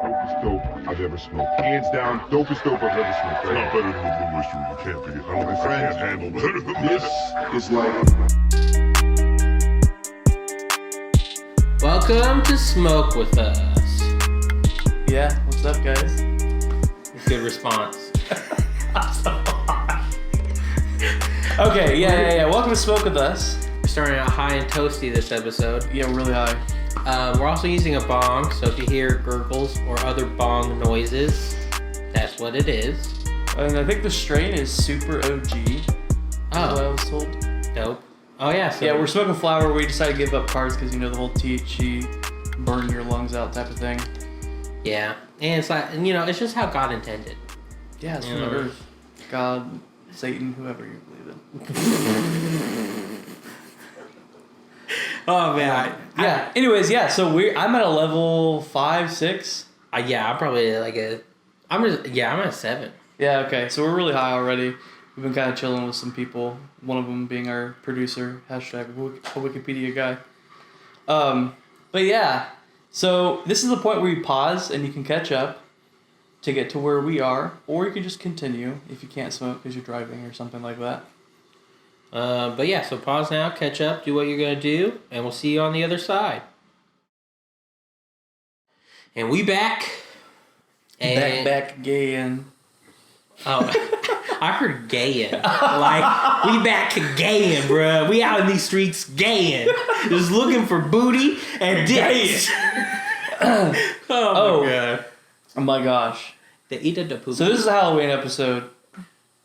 Dopest dope I've ever smoked. Hands down, dopest dope I've ever smoked. It's not better than the Blue Oyster. You can't beat it. I don't think I can't handle better than this. Is like... Welcome to Smoke With Us. Yeah, what's up, guys? Good response. Okay, yeah. Welcome to Smoke With Us. We're starting out high and toasty this episode. Yeah, really high. We're also using a bong, so if you hear gurgles or other bong noises, that's what it is. And I think the strain is Super OG. Is what I was told. Dope. Oh yeah, so Yeah, we're smoking flower. We decided to give up cards because, you know, the whole THC burn your lungs out type of thing. yeah, and it's like, you know, it's just how God intended. Yeah, it's from Yeah. the earth. God, Satan, whoever you believe in. Oh man, Yeah. Anyways, yeah. So I'm at a level 5, 6. I'm probably like I'm at a 7. Yeah. Okay. So we're really high already. We've been kind of chilling with some people. One of them being our producer, hashtag Wikipedia guy. But yeah. So this is the point where you pause and you can catch up to get to where we are, or you can just continue if you can't smoke because you're driving or something like that. But yeah, so pause now, catch up, do what you're gonna do, and we'll see you on the other side. And we back. And Back gayin'. Oh, I heard gayin'. Like, we back to gayin', bruh. We out in these streets gayin'. Just looking for booty and dicks. Oh, my God. Oh my gosh. The eat the poop. So this is a Halloween episode,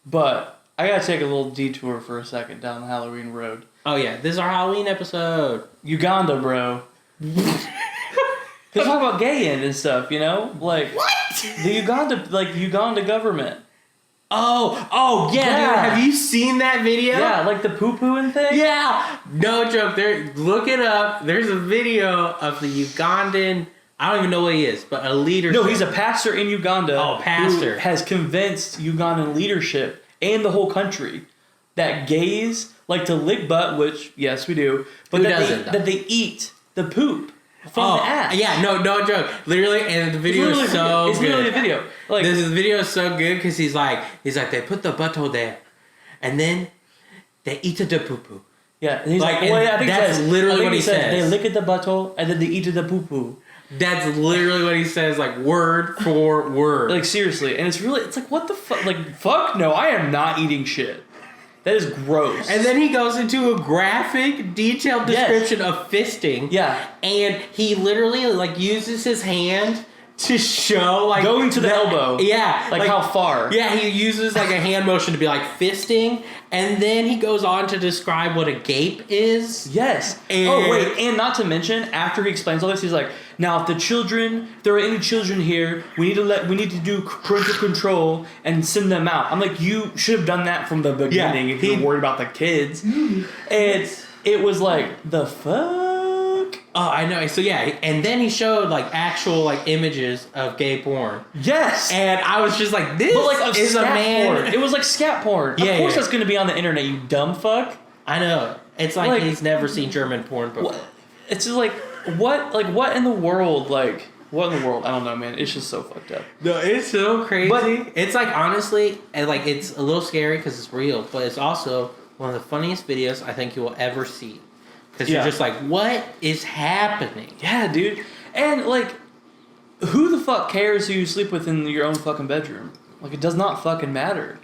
but I gotta take a little detour for a second down the Halloween road. Oh, yeah, this is our Halloween episode. Uganda, bro. They talk about gay-in and stuff, you know? Like, What? the Uganda government. Oh, yeah, dude. Have you seen that video? Yeah, like the poo-poo and thing? Yeah, no joke. Look it up. There's a video of the Ugandan. I don't even know what he is, but a leader. No, he's a pastor in Uganda. Oh, pastor. Who has convinced Ugandan leadership and the whole country that gays like to lick butt, which, yes, we do, but that they eat the poop from the ass. Yeah, no joke. Literally, and the video is so it's good. literally a video. Like, this video is so good because he's like, they put the butthole there, and then they eat the poo-poo. yeah, and he's Like, well, yeah, I think that's literally what he says. They lick at the butthole and then they eat the poo-poo. That's literally what he says, like word for word. Like, seriously. And it's like, what the fuck? Like, fuck no, I am not eating shit. That is gross. And then he goes into a graphic, detailed description of fisting. Yeah. And he literally, like, uses his hand to show, like... Going to the elbow. Yeah. Like, how far? Yeah, he uses, like, a hand motion to be, like, fisting. And then he goes on to describe what a gape is. Yes. And not to mention, after he explains all this, he's like, now if there are any children here, we need to do parental control and send them out. I'm like, you should have done that from the beginning if you're worried about the kids. And it was like, the fuck? Oh, I know. So yeah, and then he showed like actual like images of gay porn. Yes. And I was just like, this is a man. Porn. It was like scat porn. Yeah, of course yeah. that's going to be on the internet, you dumb fuck. I know. It's like he's never seen German porn before. It's just like, what in the world? Like, what in the world? I don't know, man. It's just so fucked up. No, it's so crazy. But it's like, honestly, and like it's a little scary because it's real, but it's also one of the funniest videos I think you will ever see. Because you're just like, what is happening? Yeah, dude. And, like, who the fuck cares who you sleep with in your own fucking bedroom? Like, it does not fucking matter.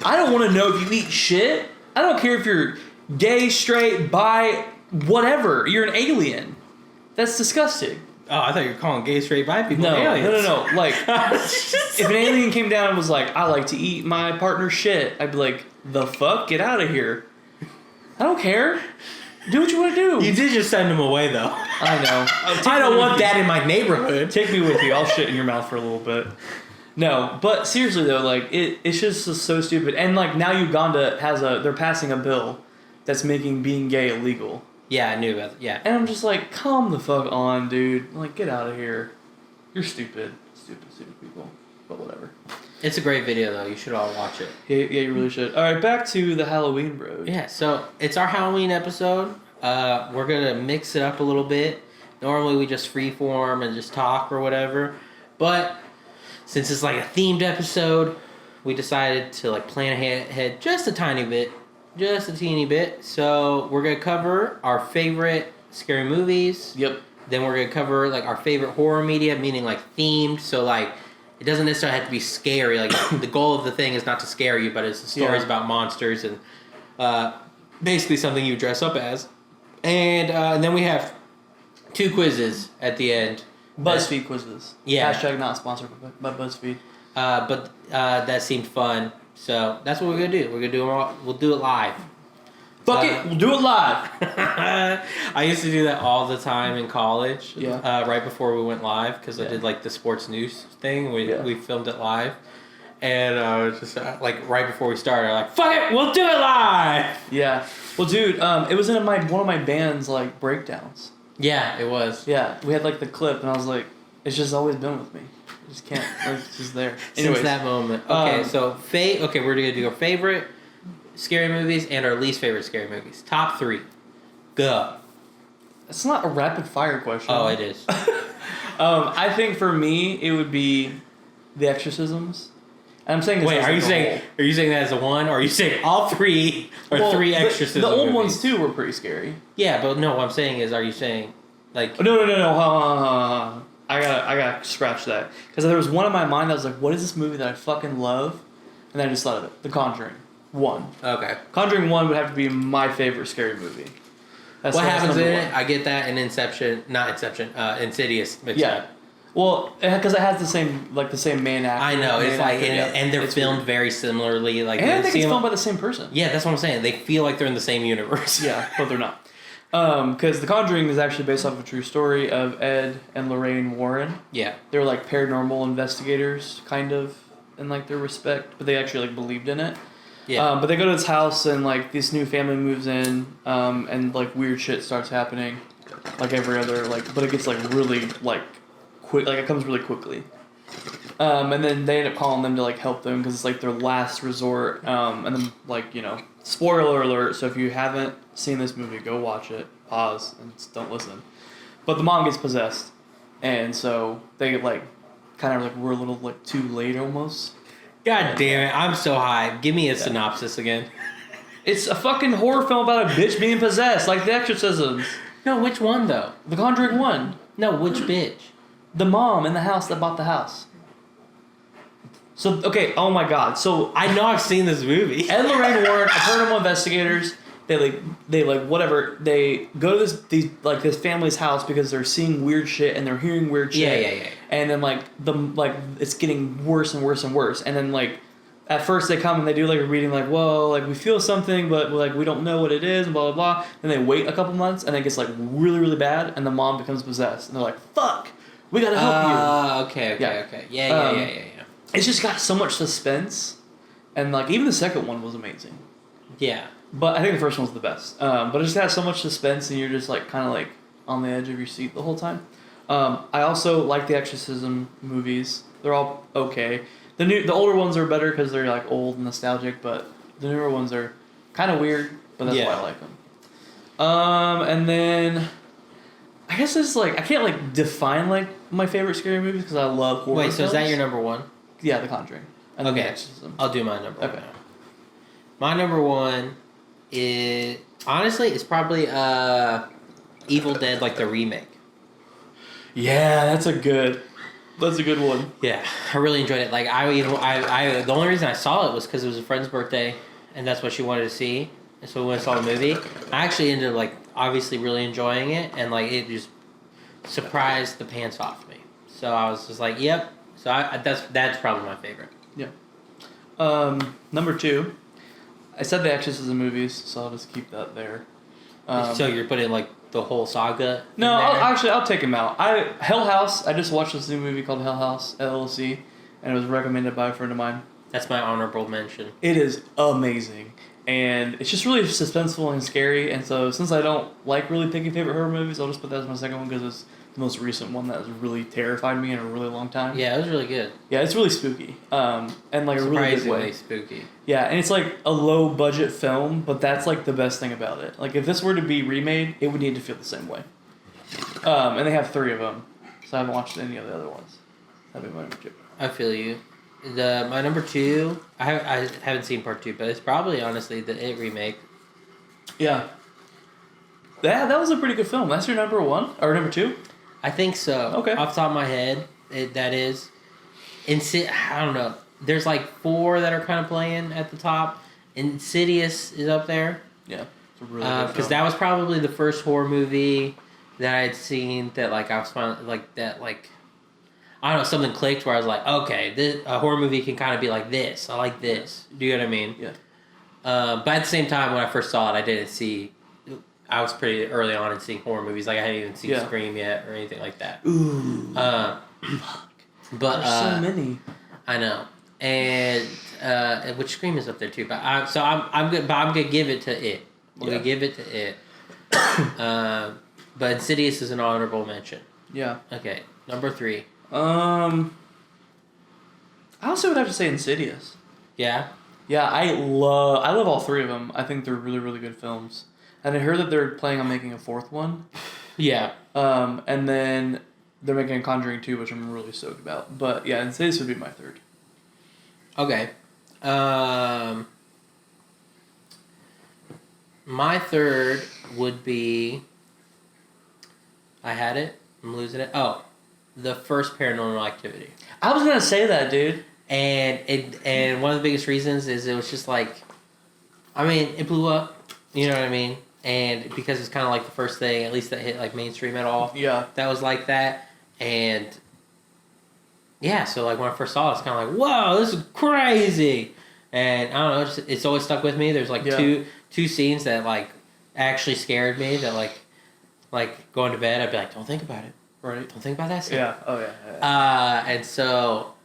I don't want to know if you eat shit. I don't care if you're gay, straight, bi, whatever. You're an alien. That's disgusting. Oh, I thought you were calling gay, straight, bi people aliens. No. Like, if an alien came down and was like, I like to eat my partner's shit, I'd be like, the fuck? Get out of here. I don't care. Do what you want to do. You did just send him away, though. I know. I don't want that in my neighborhood. Take me with you. I'll shit in your mouth for a little bit. No, but seriously though, like it's just so stupid. And like now Uganda they're passing a bill that's making being gay illegal. Yeah, I knew about it. Yeah. And I'm just like, calm the fuck on, dude. Like, get out of here. You're stupid. Stupid people. But whatever. It's a great video, though. You should all watch it. Yeah, you really should. All right, back to the Halloween road. Yeah, so it's our Halloween episode. We're going to mix it up a little bit. Normally, we just freeform and just talk or whatever. But since it's like a themed episode, we decided to like plan ahead just a tiny bit, just a teeny bit. So we're gonna cover our favorite scary movies. Yep. Then we're gonna cover like our favorite horror media, meaning like themed. So like it doesn't necessarily have to be scary. Like the goal of the thing is not to scare you, but it's the stories about monsters and basically something you dress up as. And then we have 2 quizzes at the end. BuzzFeed quizzes. Yeah. Hashtag not sponsored by BuzzFeed. But that seemed fun, so that's what we're gonna do. We'll do it live. Fuck it, we'll do it live. I used to do that all the time in college. Yeah. Right before we went live, because I did like the sports news thing. We filmed it live, and I was just like right before we started, I'm like, fuck it, we'll do it live. Yeah. Well, dude, it was in one of my band's like breakdowns. Yeah, it was. Yeah, we had like the clip, and I was like, it's just always been with me. I just can't. Like, it's just there. Since that moment. Okay, so we're gonna do our favorite scary movies and our least favorite scary movies. Top 3. Go. It's not a rapid fire question. Oh, it is. I think for me it would be The Exorcisms. And I'm saying this Wait, as are like you saying that as a 1, or are you saying all 3 or 3 exorcism The old movies? ones too were pretty scary. Yeah, but no, what I'm saying is, are you saying like No. Hold on. I gotta scratch that, because there was one in my mind that was like, what is this movie that I fucking love? And then I just thought of it. The Conjuring 1. Okay. Conjuring 1 would have to be my favorite scary movie. What happens in it? I get that in Insidious mixed up. Well, because it has the same main actor. I know, it's like, and they're It's filmed weird. very similarly. Like, And I think it's filmed by the same person. Yeah, that's what I'm saying. They feel like they're in the same universe. Yeah, but they're not. Because The Conjuring is actually based off a true story of Ed and Lorraine Warren. Yeah. They're like paranormal investigators, kind of, in like their respect, but they actually like believed in it. Yeah. But they go to this house and like this new family moves in, and like weird shit starts happening, like every other but it gets like really like quick, like it comes really quickly. And then they end up calling them to like help them because it's like their last resort. And then like spoiler alert. So if you haven't seen this movie, go watch it. Pause and don't listen. But the mom gets possessed, and so they like kind of like we're a little like too late almost. God damn it! I'm so high. Give me a synopsis again. It's a fucking horror film about a bitch being possessed, like The Exorcisms. No, which one though? The Conjuring 1. No, which bitch? The mom in the house that bought the house. So, okay, oh my god. So, I know I've seen this movie. Ed and Lorraine Warren, paranormal investigators, they whatever, they go to this family's house because they're seeing weird shit and they're hearing weird shit. Yeah. And then it's getting worse and worse and worse. And then at first they come and they do like a reading like, whoa, like we feel something, but like we don't know what it is, and blah, blah, blah. And they wait a couple months and it gets like really, really bad and the mom becomes possessed. And they're like, fuck, we gotta help you. Okay. Yeah. Yeah. It's just got so much suspense. And like even the second one was amazing. Yeah. But I think the first one's the best. But it just has so much suspense and you're just like kind of like on the edge of your seat the whole time. I also like the Exorcism movies. They're all okay. The older ones are better because they're like old and nostalgic, but the newer ones are kind of weird, but that's why I like them. And then I guess it's like I can't like define like my favorite scary movies because I love horror. Wait, so films. Is that your number 1? Yeah, The Conjuring. And then Okay, The Exorcism. I'll do my number 1. Okay. Now. My number 1 is honestly it's probably Evil Dead, like the remake. Yeah, that's a good one. Yeah, I really enjoyed it. Like the only reason I saw it was because it was a friend's birthday, and that's what she wanted to see. And so we went and saw the movie. I actually ended up like obviously really enjoying it, and like it just surprised the pants off me. So I was just like, yep. So that's probably my favorite. Yeah. Number 2, I said the Exorcism movies, so I'll just keep that there. So you're putting like the whole saga? No, I'll take him out. Hell House. I just watched this new movie called Hell House LLC, and it was recommended by a friend of mine. That's my honorable mention. It is amazing, and it's just really suspenseful and scary. And so, since I don't like really picking favorite horror movies, I'll just put that as my second one because it's the most recent one that has really terrified me in a really long time. Yeah, it was really good. Yeah, it's really spooky. And like a really good way. Surprisingly spooky. Yeah, and it's like a low budget film, but that's like the best thing about it. Like if this were to be remade, it would need to feel the same way. And they have 3 of them, so I haven't watched any of the other ones. That'd be my number 2. I feel you. My number 2, I haven't seen part 2, but it's probably honestly the It remake. Yeah. Yeah, that was a pretty good film. That's your number 1 or number 2? I think so. Okay. Off the top of my head, that is. I don't know. There's like 4 that are kind of playing at the top. Insidious is up there. Yeah. It's a really good Because film. that was probably the first horror movie that I had seen that like I was finally like that like I don't know, something clicked where I was like, okay, a horror movie can kind of be like this. I like this. Do you know what I mean? Yeah. But at the same time, when I first saw it, I didn't see. I was pretty early on in seeing horror movies. Like I hadn't even seen Scream yet or anything like that. Ooh. But There's so many. I know, and which Scream is up there too. But I'm good. But I'm gonna give it to It. I'm gonna give it to It. But Insidious is an honorable mention. Yeah. Okay, number 3. I also would have to say Insidious. Yeah. Yeah, I love all 3 of them. I think they're really, really good films. And I heard that they're planning on making a 4th one. Yeah. And then they're making a Conjuring 2, which I'm really stoked about. But yeah, Insidious would be my 3rd. Okay. My 3rd would be. I had it. I'm losing it. Oh, the first Paranormal Activity. I was gonna say that, dude. And one of the biggest reasons is it was just like, I mean, it blew up. You know what I mean? And because it's kind of like the first thing, at least that hit like mainstream at all. Yeah. That was like that, and yeah. So like when I first saw it, it's kind of like, whoa, this is crazy. And I don't know, it's always stuck with me. There's like two scenes that like actually scared me. That like going to bed, I'd be like, don't think about it. Right. Don't think about that scene. Yeah. Oh yeah. And so,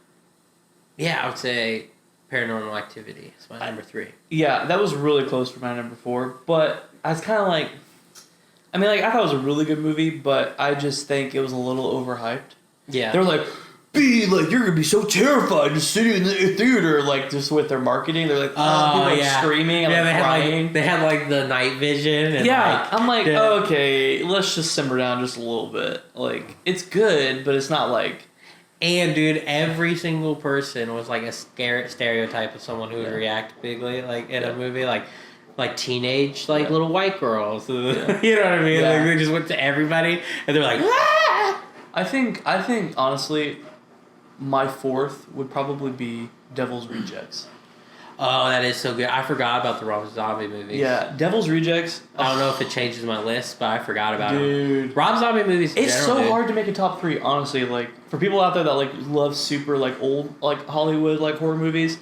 yeah, I would say Paranormal Activity is my number 3. Yeah, that was really close for my number 4, but I was kind of like, I mean, like I thought it was a really good movie, but I just think it was a little overhyped. Yeah. They were like, you're gonna be so terrified just sitting in the theater, like just with their marketing. They're like, people screaming and they crying. Had they had like the night vision. And I'm like, yeah. okay, let's just simmer down just a little bit. Like, it's good, but it's not like. And dude, every single person was like a stereotype of someone who would react bigly, like in a movie, like teenage, little white girls. You know what I mean? Yeah. Like they just went to everybody, and they're like, ah! I think honestly, my 4th would probably be Devil's Rejects. Oh, that is so good. I forgot about the Rob Zombie movies. Yeah, Devil's Rejects. I don't know if it changes my list, but I forgot about them. Dude. Rob Zombie movies. It's so hard to make a top 3, honestly. Like, for people out there that like love super like old like Hollywood like horror movies,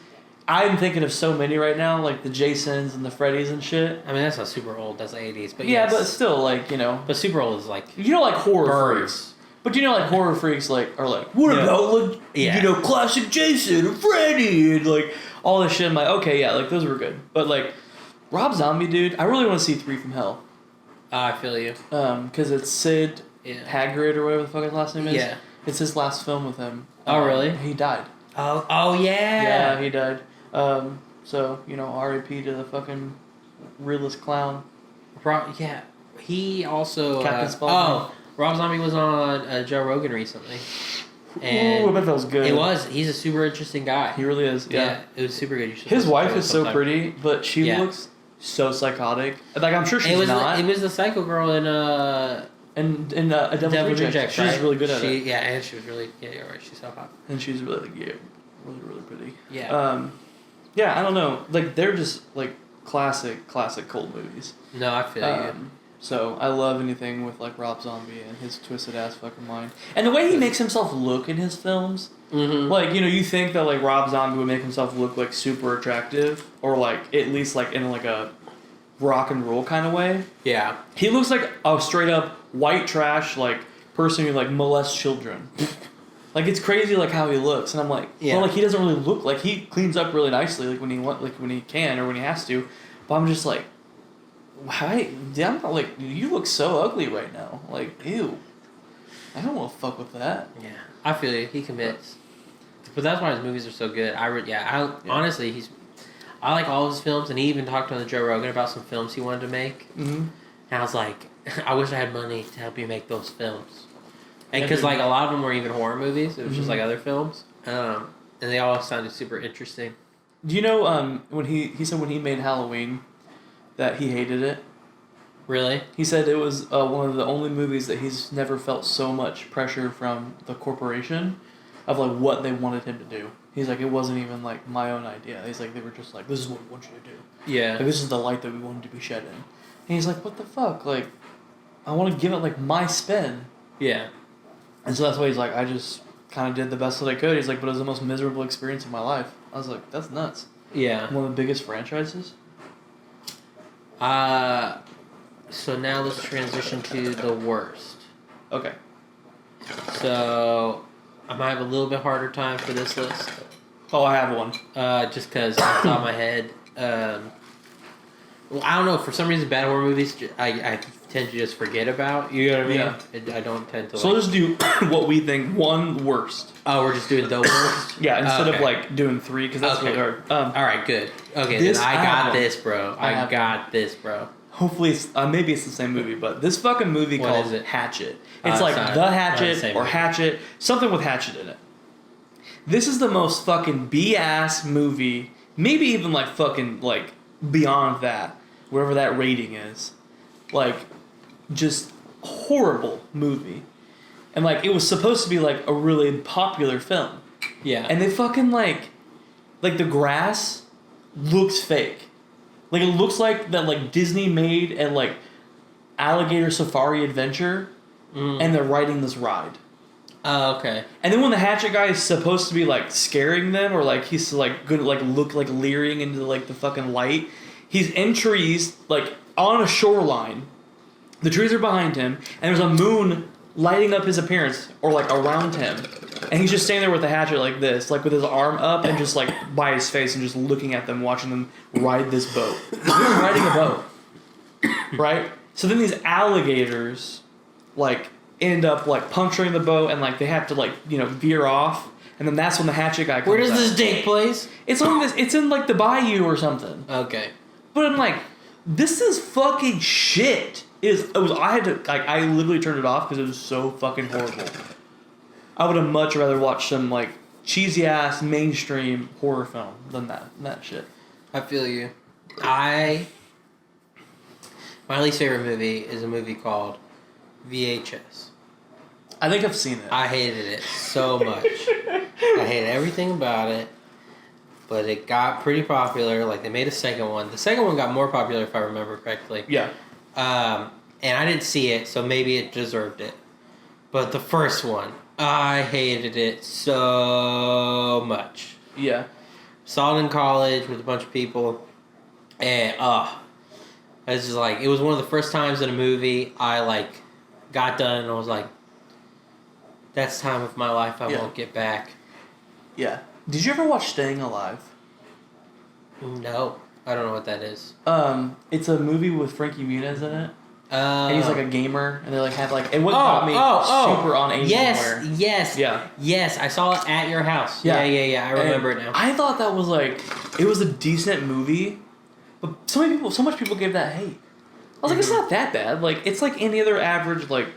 I'm thinking of so many right now, like the Jasons and the Freddys and shit. I mean, that's not super old. That's the 80s, but yeah, yes. but still, like, you know. But super old is like You know, like horror birds. freaks. But you know, like horror freaks, like are like, what about like you know, classic Jason and Freddy and like all this shit. I'm like, okay, yeah, like those were good. But like Rob Zombie, dude, I really want to see 3 from Hell. I feel you. Because it's Sid Haggard or whatever the fuck his last name is. Yeah. It's his last film with him. Oh, really? He died. Oh yeah. Yeah, he died. So you know, R.I.P. to the fucking realest clown. Yeah. He also. Captain Spaulding. Rob Zombie was on Joe Rogan recently. And Ooh, I bet that was good. It was. He's a super interesting guy. He really is. Yeah. It was super good. You should His listen wife to it is so sometime. pretty, but she looks so psychotic. Like, I'm sure she's not. It was the psycho girl in A Devil's Rejects. She's right? really good at it. Yeah, and she was really you're right. She's so hot. And she's really really, really pretty. Yeah. Yeah, I don't know. Like, they're just like classic cult movies. No, I feel you. So I love anything with like Rob Zombie and his twisted ass fucking mind, and the way he makes himself look in his films. Mm-hmm. Like, you know, you think that like Rob Zombie would make himself look like super attractive, or like at least like in like a rock and roll kind of way. Yeah. He looks like a straight up white trash like person who like molests children. Like, it's crazy like how he looks, and I'm like, well, like he doesn't really look like he cleans up really nicely like when he can or when he has to, but I'm just like. I'm not like, you look so ugly right now. Like, ew. I don't want to fuck with that. Yeah, I feel you. He commits, but that's why his movies are so good. Honestly, I like all of his films, and he even talked on the Joe Rogan about some films he wanted to make. Mm-hmm. And I was like, I wish I had money to help you make those films. And because like a lot of them were even horror movies, it was just like other films, and they all sounded super interesting. Do you know when he said when he made Halloween that he hated it? Really? He said it was one of the only movies that he's never felt so much pressure from the corporation of like what they wanted him to do. He's like, it wasn't even like my own idea. He's like, they were just like, this is what we want you to do. Yeah. Like, this is the light that we wanted to be shed in. And he's like, what the fuck? Like, I want to give it like my spin. Yeah. And so that's why he's like, I just kind of did the best that I could. He's like, but it was the most miserable experience of my life. I was like, that's nuts. Yeah. One of the biggest franchises. So now let's transition to the worst. Okay. So I might have a little bit harder time for this list. Oh, I have one. Just because off the top of my head. Well, I don't know. For some reason, bad horror movies, I tend to just forget about. You know what I mean? Yeah. I don't tend to. So we'll just do what we think one worst. Oh, we're just doing the worst. Yeah, instead Okay. of like doing three, because that's Okay. really hard. All right, good. Okay, This- then I I have got one. this, bro. I I have got this, bro. Hopefully, it's, maybe it's the same movie, but this fucking movie What called is it? Hatchet. Oh, It's it's like not- The not the Hatchet same or movie. Hatchet, something with Hatchet in it. This is the most fucking B-ass movie, maybe even like fucking like beyond that, wherever that rating is. Like, just horrible movie. And like, it was supposed to be like a really popular film. Yeah. And they fucking like the grass looks fake. Like it looks like that like Disney made a like alligator safari adventure and they're riding this ride. Oh, okay. And then when the Hatchet guy is supposed to be like scaring them or like he's like gonna like look like leering into like the fucking light, he's in trees like on a shoreline. The trees are behind him and there's a moon lighting up his appearance or like around him. And he's just standing there with the hatchet like this, like with his arm up and just like by his face and just looking at them, watching them ride this boat. They're riding a boat. Right? So then these alligators like end up like puncturing the boat and like they have to like, you know, veer off. And then that's when the hatchet guy comes Where does out. this take place? It's on this it's in like the bayou or something. Okay. But I'm like, this is fucking shit. I had to like I literally turned it off because it was so fucking horrible. I would have much rather watched some like cheesy ass mainstream horror film than that shit. I feel you. My least favorite movie is a movie called VHS. I think I've seen it. I hated it so much. I hated everything about it. But it got pretty popular. Like they made a second one. The second one got more popular if I remember correctly. Yeah. And I didn't see it, so maybe it deserved it. But the first one, I hated it so much. Yeah. Saw it in college with a bunch of people, and it's just like it was one of the first times in a movie I like got done and I was like, "That's time of my life I won't get back." Yeah. Did you ever watch Staying Alive? No, I don't know what that is. It's a movie with Frankie Muniz in it. And he's like a gamer, and they like have like. And what got me super on Asian wear. Yes. I saw it at your house. Yeah. I remember it now. I thought that was like, it was a decent movie, but so much people gave that hate. I was like, it's not that bad. Like, it's like any other average like,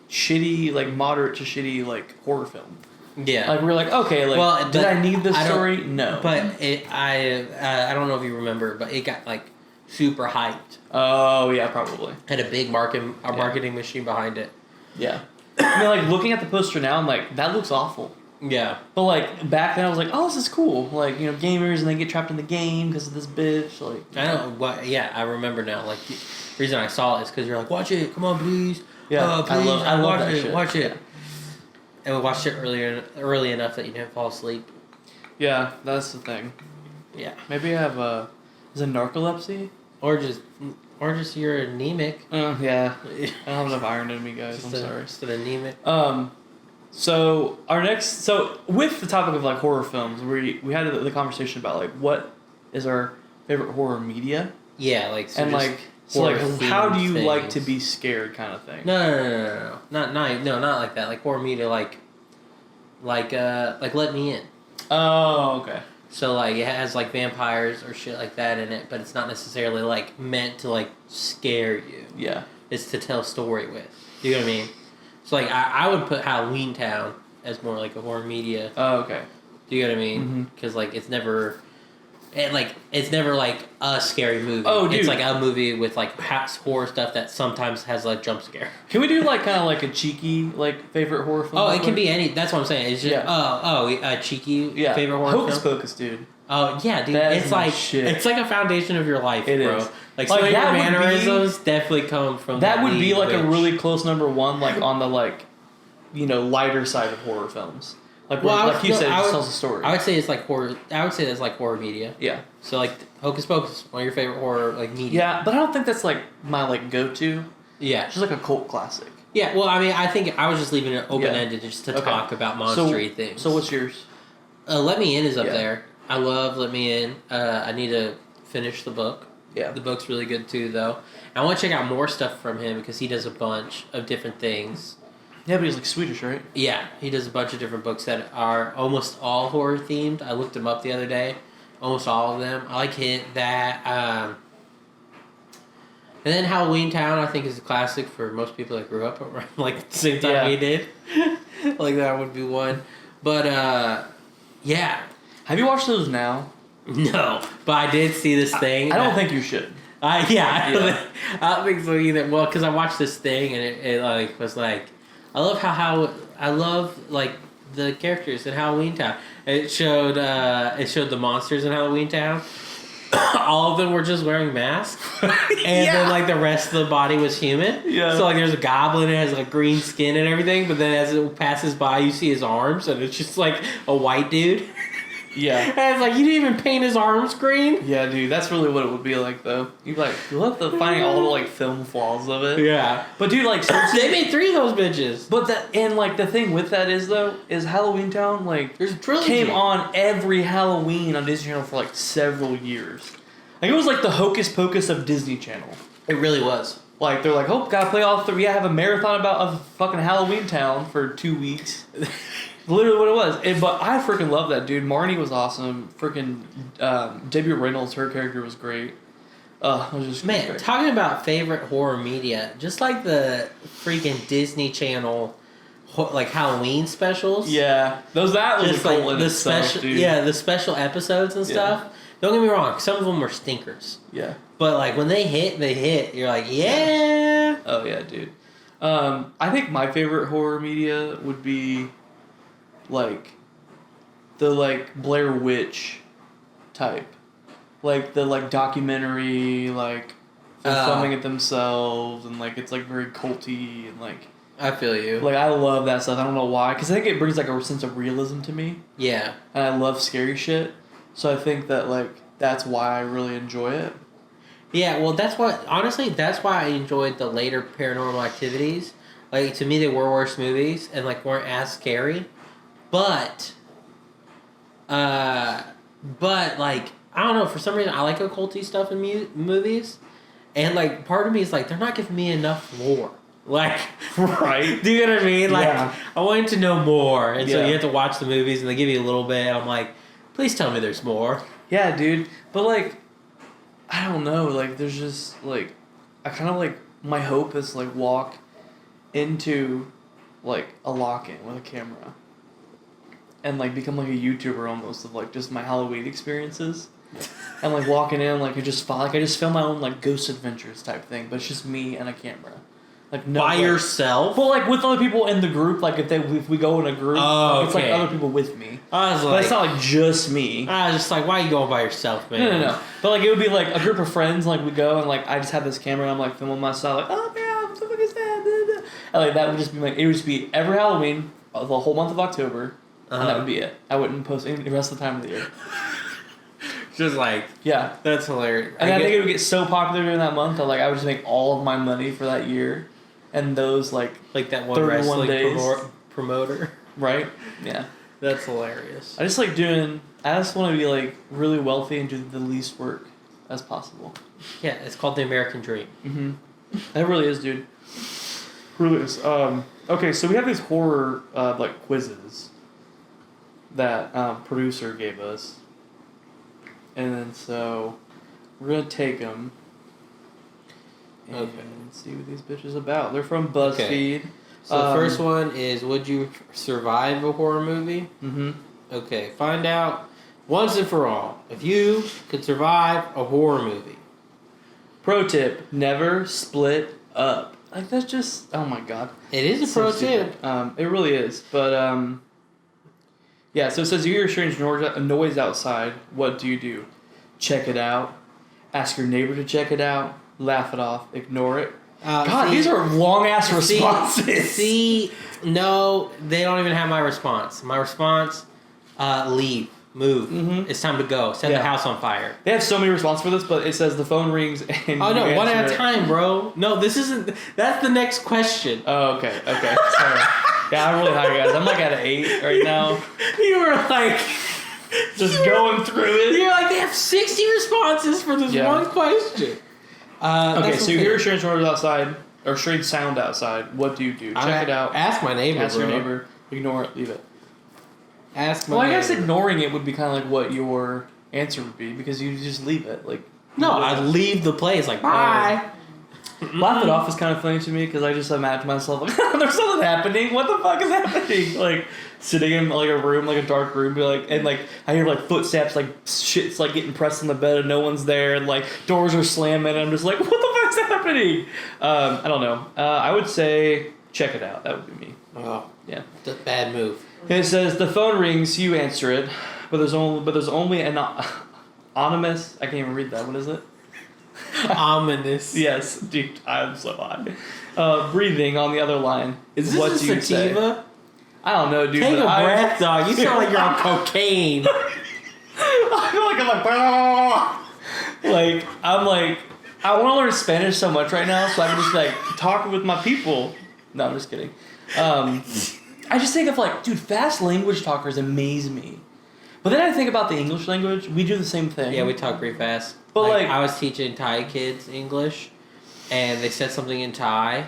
shitty like moderate to shitty like horror film. Yeah. Like we're like, okay, like, well, did I need this I don't- story? No. But I don't know if you remember, but it got like super hyped. Oh yeah, probably. Had a big marketing machine behind it. Yeah. I mean, like looking at the poster now, I'm like, that looks awful. Yeah. But like back then, I was like, oh, this is cool. Like, you know, gamers and they get trapped in the game because of this bitch. Like, I know. What? Yeah, I remember now. Like, the reason I saw it is because you're like, watch it. Come on, please. Yeah, Please, I love watch that it. shit. Watch it. Yeah. And we watched it early enough that you didn't fall asleep. Yeah, that's the thing. Yeah. Maybe I have is it narcolepsy? Or just you're anemic. Yeah. I don't have enough iron in me, guys. I'm sorry. Just an anemic. So with the topic of like horror films, we had the conversation about like what is our favorite horror media, Yeah, like so and just like so like how do you horror-themed like to things. be scared kind of thing. No. Not like that. Like horror media, like Let Me In. Oh, okay. So like it has like vampires or shit like that in it, but it's not necessarily like meant to like scare you. Yeah. It's to tell a story with. You know what I mean? So like I would put Halloween Town as more like a horror media. Oh, okay. Do you know what I mean? Because like it's never like a scary movie. Oh, dude. It's like a movie with like horror stuff that sometimes has like jump scare. Can we do like kind of like a cheeky like favorite horror film? Oh, it can be any. That's what I'm saying. It's just a cheeky favorite horror Hocus film. Pocus, dude. Oh yeah, dude. That it's is like shit. it's like a foundation of your life, It bro. is. Like some of your that would be- mannerisms definitely come from That would be like a witch. really close number one, like on the like, lighter side of horror films. Like, Well, like you said, it just tells a story. I would say it's like horror. I would say that's like horror media. Yeah. So like Hocus Pocus, one of your favorite horror like media. Yeah, but I don't think that's like my like go-to. Yeah. It's just like a cult classic. Yeah. Well, I mean, I think I was just leaving it open ended just to talk about monstery things. So what's yours? Let Me In is up Yeah. there. I love Let Me In. I need to finish the book. Yeah. The book's really good too, though. I want to check out more stuff from him because he does a bunch of different things. Yeah, but he's like Swedish, right? Yeah, he does a bunch of different books that are almost all horror themed. I looked them up the other day. Almost all of them. I like that. And then Halloween Town, I think, is a classic for most people that grew up around like the same time we did. Like that would be one. But yeah. Have you watched those now? No, but I did see this thing. I don't think you should. I don't think so either. Well, because I watched this thing and it like was like, I love how I love like the characters in Halloween Town. It showed the monsters in Halloween Town. All of them were just wearing masks, and then like the rest of the body was human. Yeah. So like there's a goblin that has like green skin and everything, but then as it passes by, you see his arms, and it's just like a white dude. Yeah. And it's like, you didn't even paint his arms green? Yeah, dude, that's really what it would be like, though. You'd be like, you love the finding all the like film flaws of it. Yeah. But dude, like, seriously, They made 3 of those bitches. but that and like the thing with that is though is Halloween Town like There's a trilogy. came on every Halloween on Disney Channel for like several years. Like it was like the Hocus Pocus of Disney Channel. It really was. Like they're like, oh, gotta play all 3. Yeah, have a marathon of fucking Halloween Town for 2 weeks. Literally what it was. But I freaking love that dude. Marnie was awesome. Freaking Debbie Reynolds, her character was great. It was just Man, great. talking about favorite horror media, just like the freaking Disney Channel like Halloween specials. Yeah, that was Just a like cult in the itself, special, dude. the special episodes and Yeah. stuff. Don't get me wrong, some of them were stinkers, Yeah. but like when they hit. You're like, yeah. Oh yeah, dude. I think my favorite horror media would be like the like Blair Witch type, like the like documentary, like they're filming it themselves, and like it's like very culty and like I feel you. I love that stuff. I don't know why, because I think it brings like a sense of realism to me, Yeah. and I love scary shit. So I think that like that's why I really enjoy it. Yeah, well, that's why I enjoyed the later Paranormal Activities. Like, to me, they were worse movies and, like, weren't as scary. But, like, I don't know, for some reason, I like occulty stuff in movies. And, like, part of me is like, they're not giving me enough lore. Like, Right. Do you know what I mean? Like, Yeah. I wanted to know more. And so Yeah. you have to watch the movies and they give you a little bit. And I'm like, please tell me there's more. Yeah, dude. But like, I don't know. Like, there's just like, I kind of like my hope is like walk into like a lock-in with a camera and like become like a YouTuber almost of like just my Halloween experiences. And like walking in like I just film my own like ghost adventures type thing, but it's just me and a camera. Like no By like, yourself? Well, like with other people in the group, like if we go in a group, Oh, like, it's like okay. other people with me. I was But like, it's not like just me. I was just like, why are you going by yourself, man? No. But like it would be like a group of friends, like we go and like I just have this camera and I'm like filming myself, like, oh man, what the fuck is that? Blah, blah. And like that would just be like, it would just be every Halloween, the whole month of October, and that would be it. I wouldn't post any the rest of the time of the year. Just like, Yeah. that's hilarious. And I think it would get so popular during that month that like I would just make all of my money for that year, and those like that one 31 wrestling days. promoter. right, yeah. That's hilarious. I just like doing. I just want to be like really wealthy and do the least work as possible. Yeah, it's called the American Dream. Mm-hmm. That really is, dude. Really is. Okay, so we have these horror like quizzes that producer gave us, and then so we're gonna take them and Okay. see what these bitches about. They're from BuzzFeed. So the first one is, would you survive a horror movie? Mm-hmm. Okay, find out once and for all if you could survive a horror movie. Pro tip: never split up. Like that's just oh my god. It is a So pro stupid. tip. It really is, but yeah. So it says you hear a strange noise outside. What do? Check it out. Ask your neighbor to check it out. Laugh it off. Ignore it. God, these are long ass responses. See, no, they don't even have my response. My response, leave, move. Mhm. It's time to go. Set the house on fire. They have so many responses for this, but it says the phone rings and Oh no, you one answer at a it. time, bro. No, this isn't. That's the next question. Oh, okay. Sorry. Yeah, I'm really high, guys. I'm like at an 8 right now. You were like, Just going through it. you're like, they have 60 responses for this Yeah. one question. Okay, that's so you okay. hear a strange noise outside, or strange sound outside. What do? Check it out. Ask my neighbor. Ask bro. your neighbor. Ignore it. Leave it. Ask my Well, I neighbor. guess ignoring it would be kind of like what your answer would be because you just leave it. Like No, I'd leave the place. Like, bye. Laugh it off is kind of funny to me because I just imagine myself like there's something happening. What the fuck is happening? Like sitting in like a room, like a dark room, be like, and like I hear like footsteps, like shit's like getting pressed on the bed and no one's there, and like doors are slamming. And I'm just like, what the fuck's happening? I don't know. I would say check it out. That would be me. Oh, Yeah. that's a bad move. And it says the phone rings, you answer it, but there's only an anonymous. I can't even read that. What is it? Ominous. Yes, dude, I'm so high. Breathing on the other line. Is this what a do you say? sativa? I don't know, dude. Take a but breath, dog. You sound like you're on cocaine. I feel like I'm like I want to learn Spanish so much right now, so I can just like talk with my people. No, I'm just kidding. I just think of like, dude, fast language talkers amaze me. But then I think about the English language. We do the same thing. Yeah, we talk pretty fast. But, like- I was teaching Thai kids English, and they said something in Thai,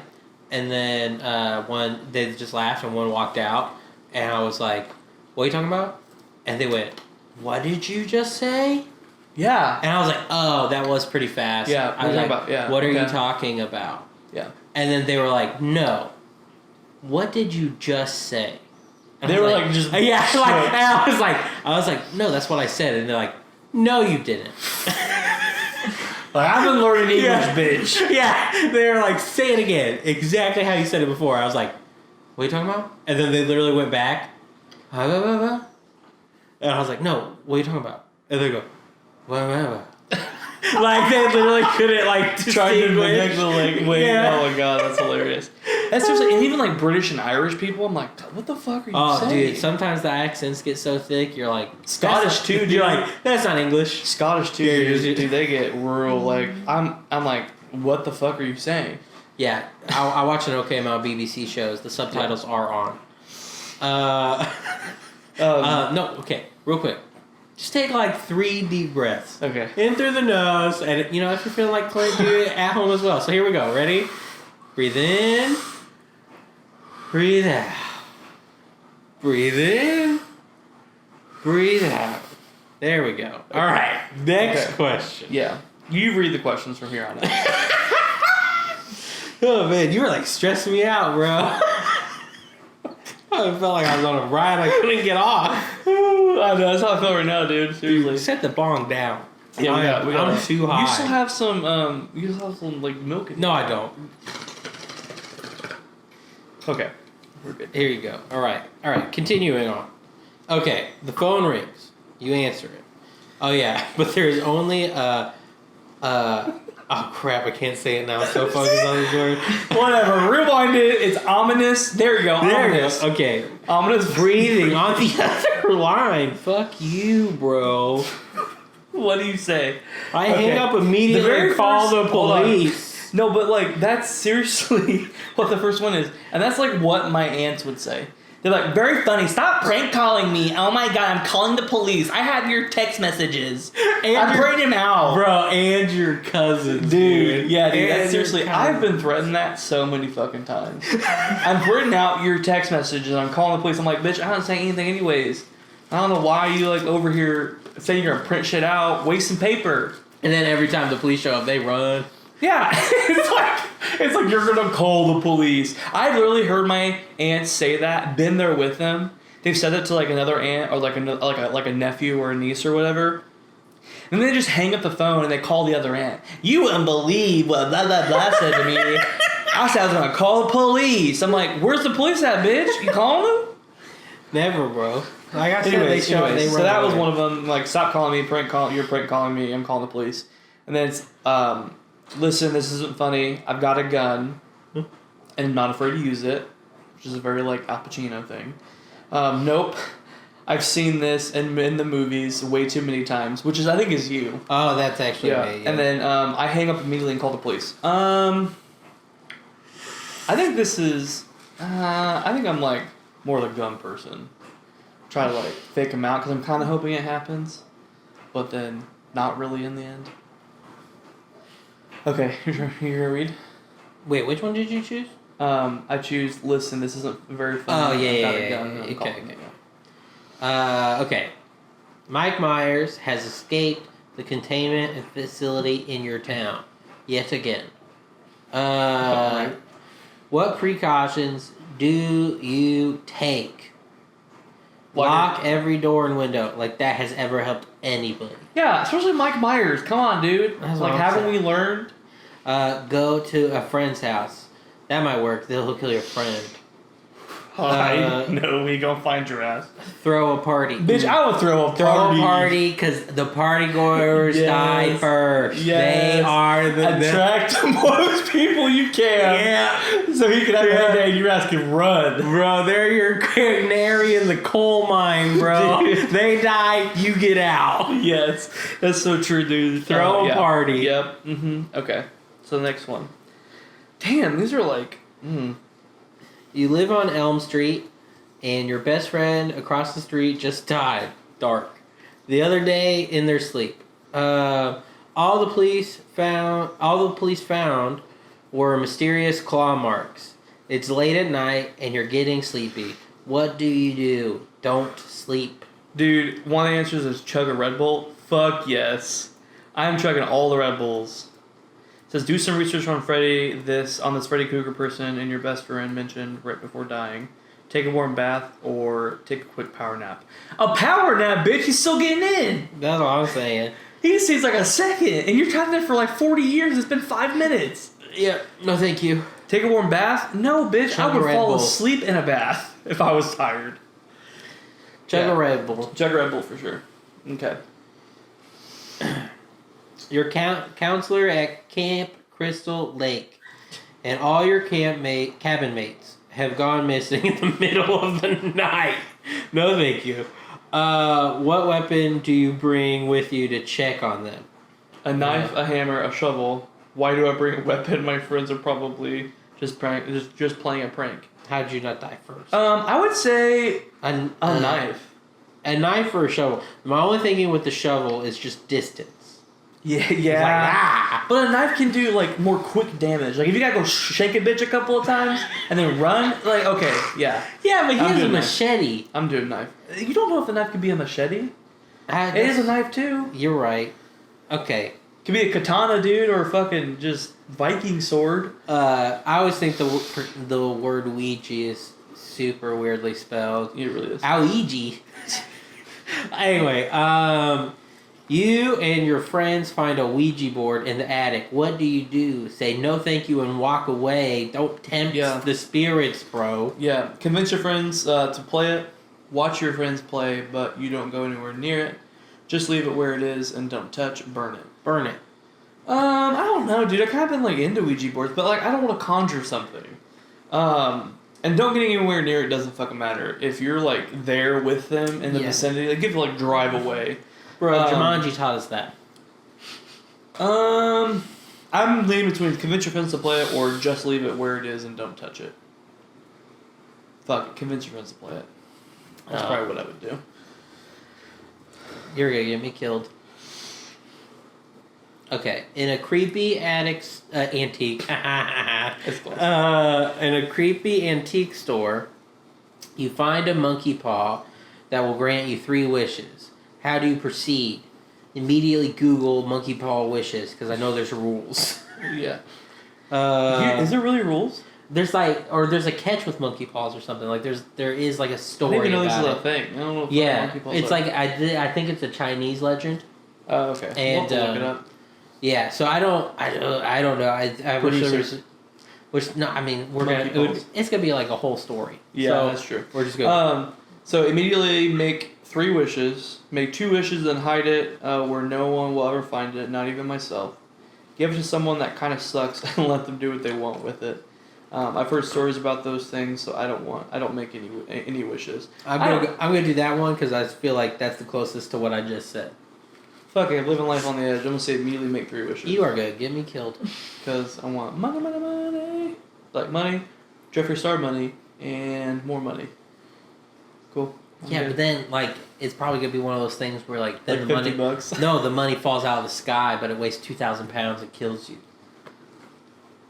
and then one they just laughed and one walked out, and I was like, "What are you talking about?" And they went, "What did you just say?" Yeah. And I was like, "Oh, that was pretty fast." Yeah, I was we're like, talking about- yeah, "What are you okay. talking about?" Yeah. And then they were like, "No, what did you just say?" And They I was were like, just yeah, shook. like, and I was like, "No, that's what I said," and they're like, "No, you didn't." Like, I've been learning English, Yeah. bitch. Yeah, they were like, "Say it again, exactly how you said it before." I was like, "What are you talking about?" And then they literally went back, and I was like, "No, what are you talking about?" And they go, "Whatever." Like they literally couldn't like Trying to mimic distinguish. the like, wait, Yeah. oh my god, that's hilarious. That's seriously, and even like British and Irish people, I'm like, what the fuck are you Oh, saying? dude, sometimes the accents get so thick, you're like Scottish that's- too, dude. You're like, that's not English. Scottish too, Yeah, dude, they get real like, I'm like, what the fuck are you saying? Yeah, I watch an okay amount of BBC shows. The subtitles are on. No, okay, real quick. Just take like 3 deep breaths. Okay. In through the nose, and if you're feeling like Clint, do it at home as well. So here we go. Ready? Breathe in. Breathe out. Breathe in. Breathe out. There we go. All right. Next Okay. question. Yeah. You read the questions from here on out. Oh man, you were like stressing me out, bro. I felt like I was on a ride. I couldn't get off. I know, that's how I feel right now, dude. Seriously. Set the bong down. Yeah, we got I'm it. too high. You still have some, like milk in No, I don't. Okay. We're good. Here you go. All right. Continuing on. Okay, the phone rings. You answer it. Oh yeah, but there's only oh crap! I can't say it now. I'm so focused on this word. Whatever. Rewind it. It's ominous. There you go. There it Ominous. is. Okay, Ominous breathing on the other line. Fuck you, bro. What do you say? I hang up immediately The very and call first- the hold on. police. No, but like that's seriously what the first one is, and that's like what my aunts would say. They're like, very funny. Stop prank calling me. Oh my god, I'm calling the police. I have your text messages. And I'm your- bringing him out. Bro, and your cousins, Dude, yeah, dude. And That's your seriously, cousins. I've been threatened that so many fucking times. I'm printing out your text messages. I'm calling the police. I'm like, bitch, I don't say anything anyways. I don't know why you like over here saying you're gonna print shit out, wasting paper. And then every time the police show up, they run. Yeah, it's like you're gonna call the police. I've literally heard my aunts say that. Been there with them. They've said it to like another aunt or like a nephew or a niece or whatever. And they just hang up the phone and they call the other aunt. You wouldn't believe what blah blah blah said to me. I said I was gonna call the police. I'm like, where's the police at, bitch? You calling them? Never, bro. Like I said, Anyways, they run so that was away. one of them. Like, stop calling me, you're prank calling me. I'm calling the police. And then it's listen, this isn't funny. I've got a gun, and I'm not afraid to use it, which is a very like Al Pacino thing. Nope. I've seen this in the movies way too many times, which is I think is you. Oh, that's actually me. Yeah. And then I hang up immediately and call the police. I think this is. I think I'm like more the gun person. Try to like fake them out because I'm kind of hoping it happens, but then not really in the end. Okay, you're gonna read. Wait, which one did you choose? I choose. Listen, this isn't very funny. Oh yeah. Okay. Okay. Mike Myers has escaped the containment facility in your town yet again. Right. What precautions do you take? Lock every door and window. Like that has ever helped anybody. Yeah, especially Mike Myers. Come on, dude. That's Like, what I'm haven't saying. we learned? Go to a friend's house. That might work. He'll kill your friend. No, we gonna find your ass. Throw a party. Bitch, I would throw a Throw a party because the party goers Yes. die first. Yes. They are the Attract the most people you can. Yeah. So he can have Yeah. a day and your ass can run. Bro, they're your canary in the coal mine, bro. Dude. They die, you get out. Yes, that's so true, dude. Throw a Yeah. party. Yep. Okay. So the next one. Damn, these are like. You live on Elm Street, and your best friend across the street just died. Dark. The other day in their sleep. All the police found were mysterious claw marks. It's late at night, and you're getting sleepy. What do? Don't sleep. Dude, one of the answers is chug a Red Bull. Fuck yes. I'm chugging all the Red Bulls. It says do some research on this Freddy Krueger person and your best friend mentioned right before dying. Take a warm bath or take a quick power nap. A power nap, bitch. He's still getting in. That's what I'm saying. He stays like a second, and you're talking there for like 40 years. It's been 5 minutes. Yeah. No, thank you. Take a warm bath? No, bitch. Chug I would a Red fall Bull. asleep in a bath if I was tired. Chug Yeah. a Red Bull. Chug a Red Bull for sure. Okay. Your counselor at Camp Crystal Lake and all your cabin mates have gone missing in the middle of the night. No, thank you. What weapon do you bring with you to check on them? A knife, a hammer, a shovel. Why do I bring a weapon? My friends are probably just playing a prank. How'd you not die first? I would say A knife. A knife or a shovel? My only thinking with the shovel is just distance. Yeah. It's like, ah! But a knife can do like more quick damage. Like if you gotta go shake a bitch a couple of times and then run, like okay, yeah. Yeah, but he I'm has a doing knife. machete. I'm doing knife. You don't know if the knife could be a machete. It is a knife too. You're right. Okay. Could be a katana, dude, or a fucking just Viking sword. I always think the word Ouija is super weirdly spelled. It really is. Ouija. Anyway, you and your friends find a Ouija board in the attic. What do? Say no thank you and walk away. Don't tempt the spirits, bro. Yeah, convince your friends to play it. Watch your friends play, but you don't go anywhere near it. Just leave it where it is and don't touch. Burn it. Burn it. I don't know, dude. I kind of been like into Ouija boards, but like I don't want to conjure something. And don't get anywhere near it. Doesn't fucking matter if you're like there with them in the vicinity. Like give like drive away. Bro, Jumanji taught us that. I'm leaning between convince your friends to play it or just leave it where it is and don't touch it. Fuck it, convince your friends to play it. That's probably what I would do. You're gonna get me killed. Okay, in a creepy antique, in a creepy antique store, you find a monkey paw that will grant you 3 wishes. How do you proceed? immediately Google monkey paw wishes because I know there's rules. Yeah. Uh, Is there really rules? there's there's a catch with monkey paws or something. Like there is like a I story didn't even know this about is it. a thing. I don't know if Yeah, monkey paws it's are. like I think it's a Chinese legend. Oh, okay. And, We'll have to look it up. Yeah, so I don't know. I wish there Producer. was. Which no, I mean Monkey paws. it's gonna be like a whole story. Yeah, so that's true. We're just gonna. So immediately make 3 wishes. Make 2 wishes, then hide it where no one will ever find it, not even myself. Give it to someone that kind of sucks and let them do what they want with it. I've heard stories about those things, so I don't make any wishes. I'm gonna do that one because I feel like that's the closest to what I just said. Fuck it, I'm living life on the edge. I'm gonna say immediately make 3 wishes. You are gonna get me killed. Because I want money. Like money, Jeffree Star money, and more money. Cool. Yeah, but then like it's probably gonna be one of those things where like then like the $50. money. No, the money falls out of the sky, but it weighs 2,000 pounds and kills you.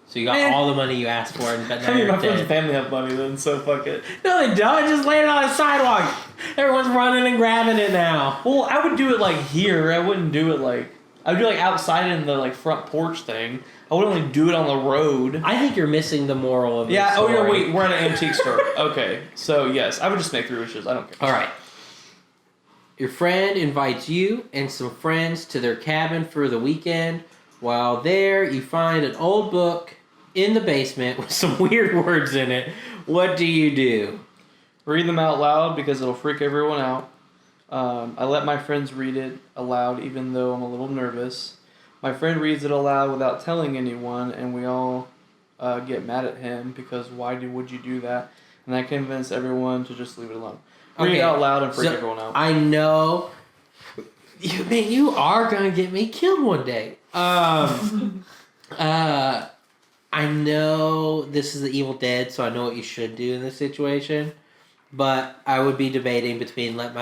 So you got all the money you asked for, but now I mean, you're my friends dead. and family have money then, so fuck it. No, they don't. Just lay it on the sidewalk. Everyone's running and grabbing it now. Well, I would do it like here. I wouldn't do it like I would do like outside in the like front porch thing. I would only do it on the road. I think you're missing the moral of Yeah. the Oh, story. yeah. Wait, we're at an antique store. Okay. So yes, I would just make 3 wishes. I don't care. All right. Your friend invites you and some friends to their cabin for the weekend. While there, you find an old book in the basement with some weird words in it. What do you do? Read them out loud because it'll freak everyone out. I let my friends read it aloud, even though I'm a little nervous. My friend reads it aloud without telling anyone, and we all get mad at him because would you do that? And I convince everyone to just leave it alone. Read it out loud and freak everyone out. I know. You are going to get me killed one day. I know this is the Evil Dead, so I know what you should do in this situation. But I would be debating between let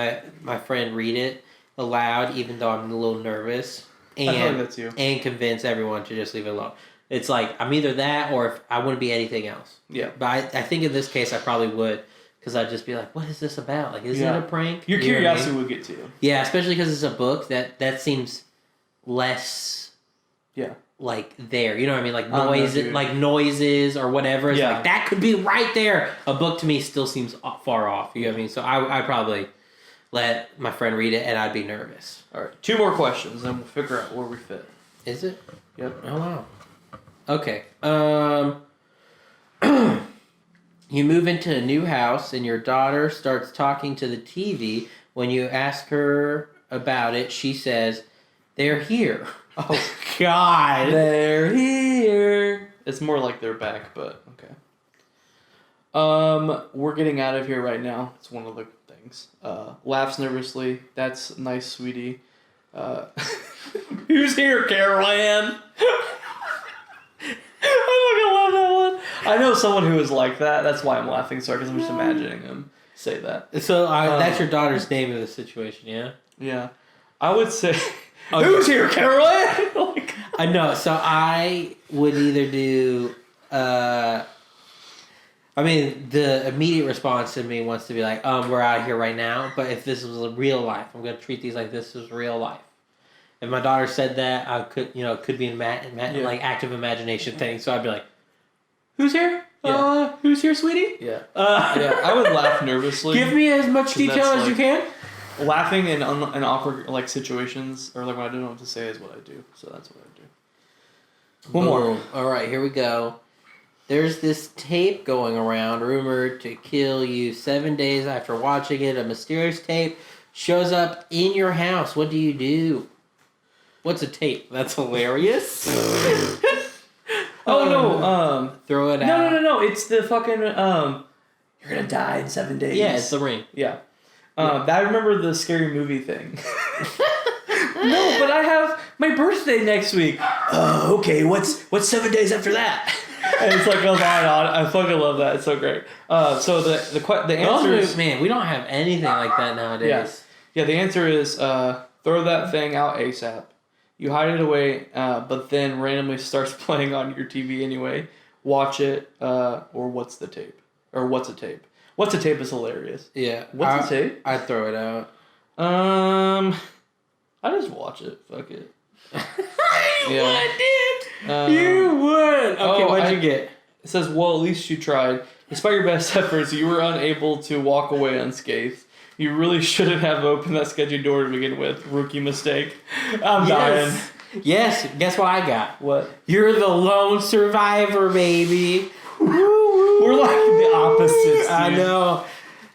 my friend read it aloud, even though I'm a little nervous, I feel like and that's you. and convince everyone to just leave it alone. It's like I'm either that or if I wouldn't be anything else. Yeah. But I think in this case I probably would, because I'd just be like, what is this about? Like, is it a prank? Your You know what I mean? curiosity would get to you. Yeah, especially because it's a book that seems less. Yeah. Like there, you know what I mean? Like know, noises, dude. like noises or whatever. It's Yeah. like that could be right there. A book to me still seems far off. You know what I mean? So I probably let my friend read it, and I'd be nervous. All right. 2 more questions, then we'll figure out where we fit. Is it? Yep. Oh wow. Okay. You move into a new house, and your daughter starts talking to the TV. When you ask her about it, she says, "They're here." Oh God. They're here. It's more like they're back, but okay. We're getting out of here right now. It's one of the things. Laughs nervously. That's nice, sweetie. Who's here, Carol Ann? I fucking love that one. I know someone who is like that. That's why I'm laughing, sorry, because I'm just imagining him say that. So that's your daughter's name of the situation, yeah? Yeah. I would say, who's here, Carol Ann? Like, I know. So I would either do. I mean, the immediate response to me wants to be like, we're out of here right now. But if this was a real life, I'm gonna treat these like this is real life. If my daughter said that, I could, it could be an like active imagination thing. So I'd be like, "Who's here? Yeah. Who's here, sweetie?" yeah. Yeah, I would laugh nervously. Give me as much 'Cause detail that's as you like- can. Laughing in awkward like situations or like when I don't know what to say is what I do. So that's what I do. One more. Boom. All right, here we go. There's this tape going around rumored to kill you 7 days after watching it. A mysterious tape shows up in your house. What do you do? What's a tape? That's hilarious. Oh no! Throw it out. No! It's the fucking You're gonna die in 7 days. Yeah, it's the ring. Yeah. I remember the scary movie thing. No, but I have my birthday next week. Okay, what's 7 days after that? And it's like goes on and on. I fucking love that. It's so great. So the answer is Man, we don't have anything like that nowadays. yeah. The answer is throw that thing out ASAP. You hide it away, but then randomly starts playing on your TV anyway. Watch it, or what's the tape? Or what's a tape? What's a tape is hilarious. Yeah. What's a tape? I'd throw it out. I just watch it. Fuck it. You would, dude. Um, You would. Okay, oh, what'd you get? It says, well, at least you tried. Despite your best efforts, you were unable to walk away unscathed. You really shouldn't have opened that sketchy door to begin with. Rookie mistake. I'm dying. Yes. Guess what I got? What? You're the lone survivor, baby. We're like the opposites, dude. I know.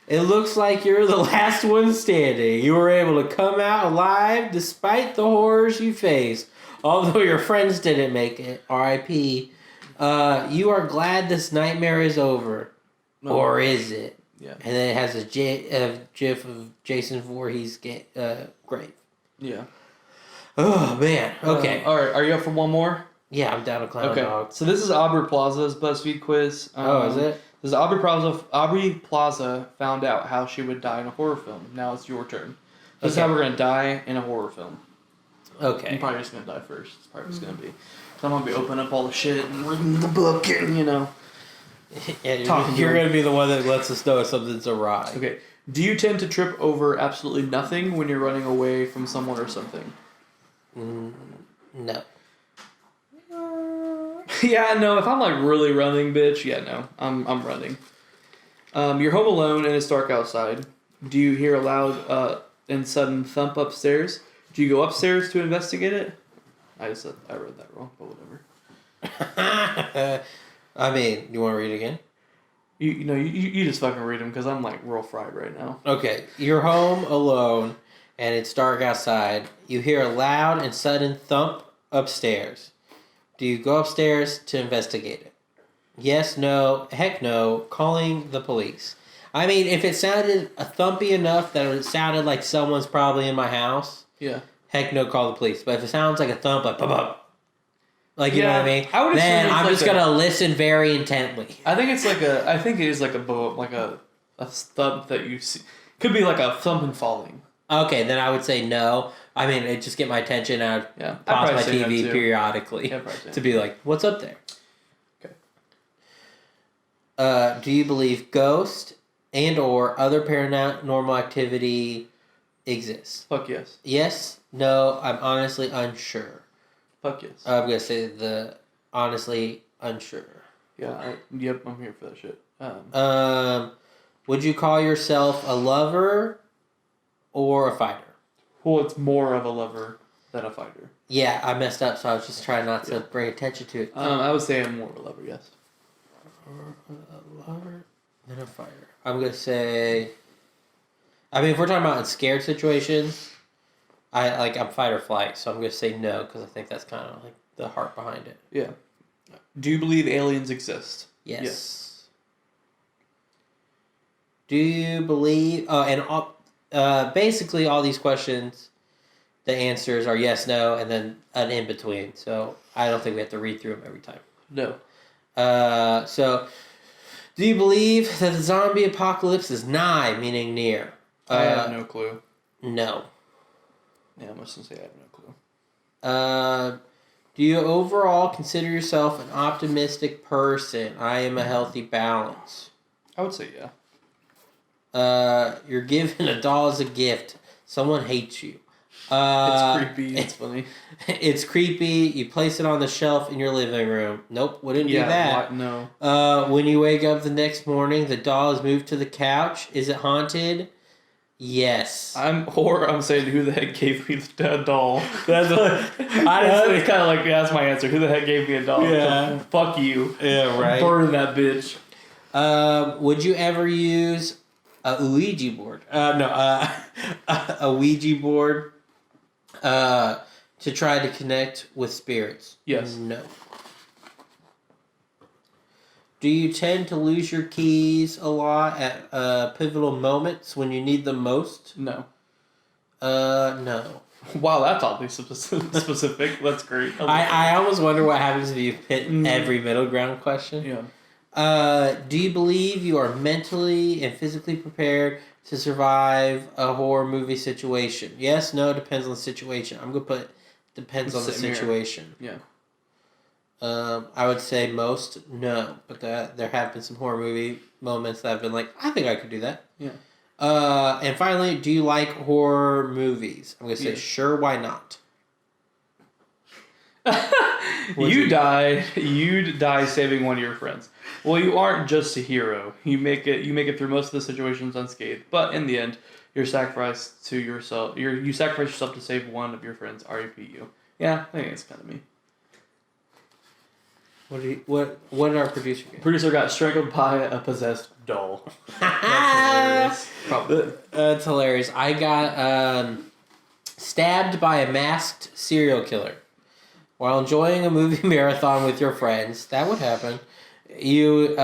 It looks like you're the last one standing. You were able to come out alive despite the horrors you faced. Although your friends didn't make it. R.I.P. You are glad this nightmare is over. No. Or is it? Yeah. And then it has a gif of Jason Voorhees' grave. Yeah. Oh, man. Okay. All right. Are you up for one more? Yeah, I'm down to clown Okay. dog. So this is Aubrey Plaza's BuzzFeed quiz. Is it? This is Aubrey Plaza found out how she would die in a horror film. Now it's your turn. This is how we're gonna die in a horror film. Okay. I'm probably just gonna die first. It's probably just gonna be. So I'm gonna be opening up all the shit and reading the book and Yeah, you're going to be the one that lets us know if something's awry. Okay. Do you tend to trip over absolutely nothing when you're running away from someone or something? No. Yeah, no. If I'm like really running, bitch, yeah, no. I'm running. You're home alone and it's dark outside. Do you hear a loud and sudden thump upstairs? Do you go upstairs to investigate it? I read that wrong, but whatever. I mean, you want to read it again? You just fucking read them because I'm like real fried right now. Okay. You're home alone and it's dark outside. You hear a loud and sudden thump upstairs. Do you go upstairs to investigate it? Yes, no, heck no, calling the police. I mean, if it sounded thumpy enough that it sounded like someone's probably in my house, Yeah. heck no, call the police. But if it sounds like a thump, like bum, like you know what I mean, I would then assume I'm it's just like gonna listen very intently. I think it's I think it is like a thump that you see. Could be like a thump and falling. Okay, then I would say no. I mean, it just get my attention. I'd Yeah. pause my I'd probably say TV no, too. periodically Yeah, probably say to be like, "What's up there?" Okay. Do you believe ghost and or other paranormal activity exists? Fuck yes. Yes, no. I'm honestly unsure. Fuck yes. I'm gonna say the honestly unsure. Yeah. Yep. I'm here for that shit. Would you call yourself a lover or a fighter? Well, it's more of a lover than a fighter. Yeah, I messed up, so I was just trying not to bring attention to it. I would say I'm more of a lover. Yes. A lover than a fighter. I'm gonna say. I mean, if we're talking about in scared situations, I'm fight or flight, so I'm gonna say no because I think that's kind of like the heart behind it. Yeah. Do you believe aliens exist? Yes. Do you believe? Basically all these questions, the answers are yes, no, and then an in between. So I don't think we have to read through them every time. No. So, do you believe that the zombie apocalypse is nigh, meaning near? I have no clue. No. Yeah, I'm just gonna say I have no clue. Do you overall consider yourself an optimistic person? I am a healthy balance. I would say yeah. You're given a doll as a gift. Someone hates you. It's creepy. It's funny. It's creepy. You place it on the shelf in your living room. Nope, wouldn't do that. No. When you wake up the next morning, the doll is moved to the couch. Is it haunted? Yes. I'm saying who the heck gave me the doll? That's Honestly, it's kind of like that's my answer. Who the heck gave me a doll? Yeah. Fuck you. Yeah, right. Burn that bitch. Would you ever use a Ouija board? A Ouija board to try to connect with spirits? Yes. No. Do you tend to lose your keys a lot at pivotal moments when you need them most? No. No. Wow, that's oddly specific. That's great. I almost wonder what happens if you hit every middle ground question. Yeah. Do you believe you are mentally and physically prepared to survive a horror movie situation? Yes, no, depends on the situation. I'm going to put depends on the situation. Yeah. I would say most, no. But there have been some horror movie moments that I've been like, I think I could do that. Yeah. And finally, do you like horror movies? I'm gonna say Yeah. sure. Why not? You'd die saving one of your friends. Well, you aren't just a hero. You make it through most of the situations unscathed. But in the end, you're sacrificed to yourself. You sacrifice yourself to save one of your friends. R.E.P. you. Yeah, I think it's kind of me. What did our producer get? Producer got strangled by a possessed doll. That's hilarious. Probably. That's hilarious. I got stabbed by a masked serial killer while enjoying a movie marathon with your friends. That would happen. You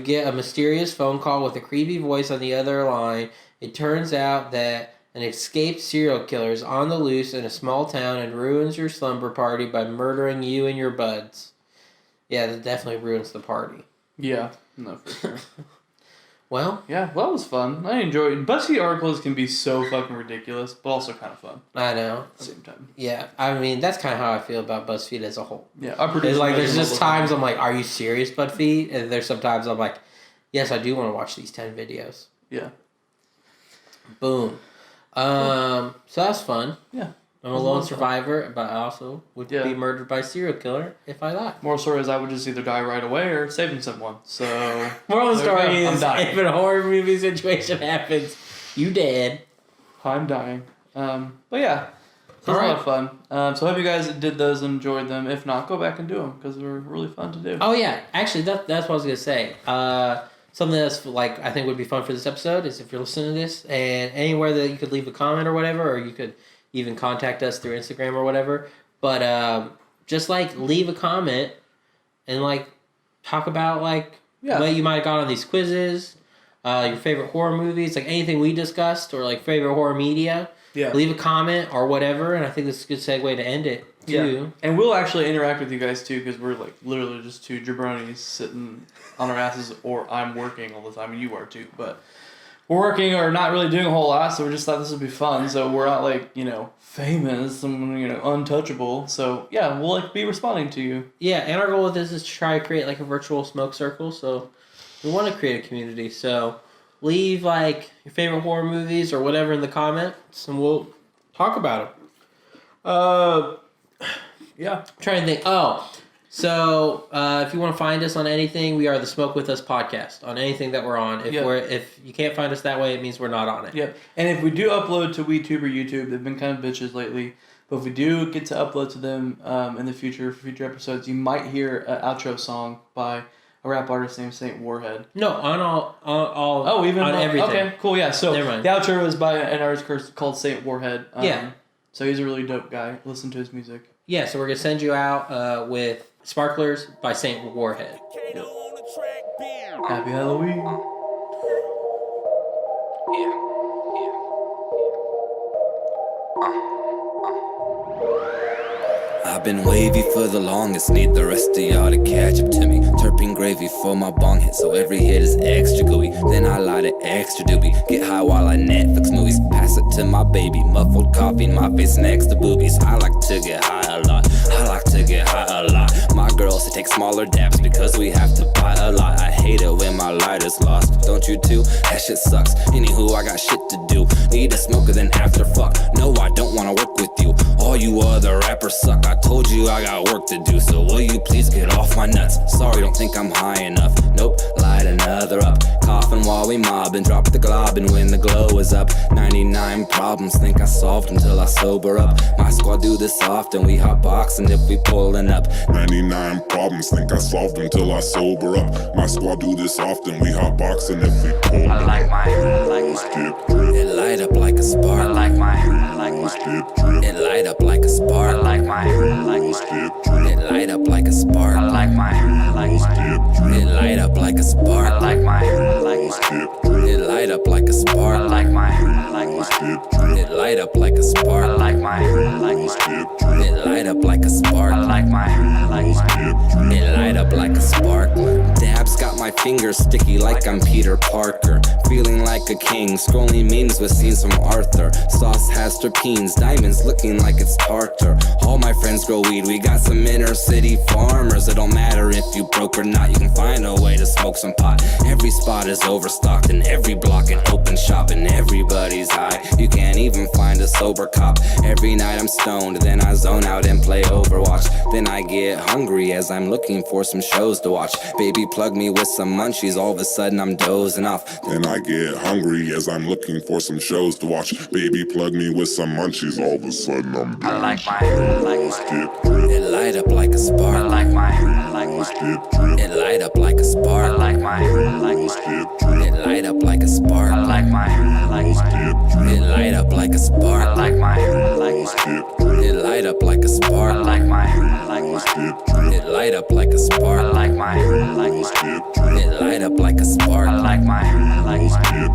get a mysterious phone call with a creepy voice on the other line. It turns out that an escaped serial killer is on the loose in a small town and ruins your slumber party by murdering you and your buds. Yeah, that definitely ruins the party. Yeah, no, for sure. Well, Yeah, well, that was fun. I enjoyed it. BuzzFeed articles can be so fucking ridiculous, but also kind of fun I know. at the same time. Yeah, I mean, that's kind of how I feel about BuzzFeed as a whole. Yeah, our producer. It's like, there's Megan just will- times I'm like, are you serious, BuzzFeed? And there's sometimes I'm like, yes, I do want to watch these 10 videos. Yeah. Boom. So that's fun. Yeah. I'm a lone survivor, but I also would Yeah. be murdered by a serial killer if I died. Moral story is I would just either die right away or saving someone. So Moral of the There story you go. I'm is, dying. if a horror movie situation happens, you dead. I'm dying. But yeah, so it was a lot of fun. So I hope you guys did those and enjoyed them. If not, go back and do them because they're really fun to do. Oh yeah, actually that's what I was gonna say. Something that's like I think would be fun for this episode is if you're listening to this and anywhere that you could leave a comment or whatever, or you could even contact us through Instagram or whatever. But just like leave a comment and like talk about like what you might have got on these quizzes, your favorite horror movies, like anything we discussed, or like favorite horror media. Yeah. Leave a comment or whatever, and I think this is a good segue to end it too. Yeah. And we'll actually interact with you guys too because we're like literally just two jabronis sitting on our asses, or I'm working all the time and you are too, but we're working or not really doing a whole lot, so we just thought this would be fun. So we're not like, famous and, untouchable. So yeah, we'll like be responding to you. Yeah, and our goal with this is to try to create like a virtual smoke circle. So we want to create a community. So leave like your favorite horror movies or whatever in the comments, and we'll talk about them. Yeah. I'm trying to think. So if you want to find us on anything, we are the Smoke With Us podcast on anything that we're on. If you can't find us that way, it means we're not on it. Yep. And if we do upload to WeTube or YouTube, they've been kind of bitches lately. But if we do get to upload to them in the future, for future episodes, you might hear an outro song by a rap artist named Saint Warhead. No, on all. Oh, even on everything. Okay, cool. Yeah. So Never mind. the outro is by an artist called Saint Warhead. Yeah. So he's a really dope guy. Listen to his music. Yeah, so we're gonna send you out with Sparklers by Saint Warhead. Yep. Happy Halloween. I've been wavy for the longest, need the rest of y'all to catch up to me. Terpene gravy for my bong hit, so every hit is extra gooey. Then I light it extra doobie, get high while I Netflix movies. Pass it to my baby, muffled coffee, my face next to boobies. I like to get high a lot, I like to get high a lot. My girls to take smaller dabs because we have to buy a lot. I hate it when my light is lost, don't you too? That shit sucks, anywho I got shit to do. Need a smoker then after fuck, no I don't wanna work with you. All you other rappers suck, I told you I got work to do, so will you please get off my nuts? Sorry, don't think I'm high enough. Nope, light another up. Coughing while we mob and drop the glob, and when the glow is up, 99 problems think I solved until I sober up. My squad do this often, we hot boxing if we pulling up. 99 problems, think I solved until I sober up. My squad do this often, we hot boxing if we pull I like my skip drip. it light up like a spark. I like my Skip drip. it light up like a spark. I like my Skip drip. it light up like a spark. I like my Skip drip. it light up like a spark. I like my Skip drip. it light up like a spark. I like my Skip drip. it light up like a spark. I like my Skip drip. it light up like a spark. I like my Skip drip. it light up like a spark. Dabs got my fingers sticky like I'm Peter Parker. feeling like a king. Scrolling memes with scenes from Arthur. Sauce has terpenes, diamonds looking like it's tartar. All my friends grow weed, we got some inner city farmers. It don't matter if you broke or not, you can find a way to smoke some pot. Every spot is overstocked and every block an open shop, and everybody's high. You can't even find a sober cop. Every night I'm stoned, then I zone out and play Overwatch. Then I get hungry as I'm looking for some shows to watch. Baby plug me with some munchies, all of a sudden I'm dozing off. Then I get hungry as I'm looking for some shows to watch. Baby plug me with some munchies, all of a sudden I'm done. I like my Skip drip. It light up like a spark. I like my Skip drip. It light up like a I spark. like my Skip drip. It light up like a spark. I like my Skip drip. It light up like a I spark. like my Skip drip. It light up like a I spark. like my Skip drip. It light up like a I spark. like my Skip drip. It light up like a I spark. like my Skip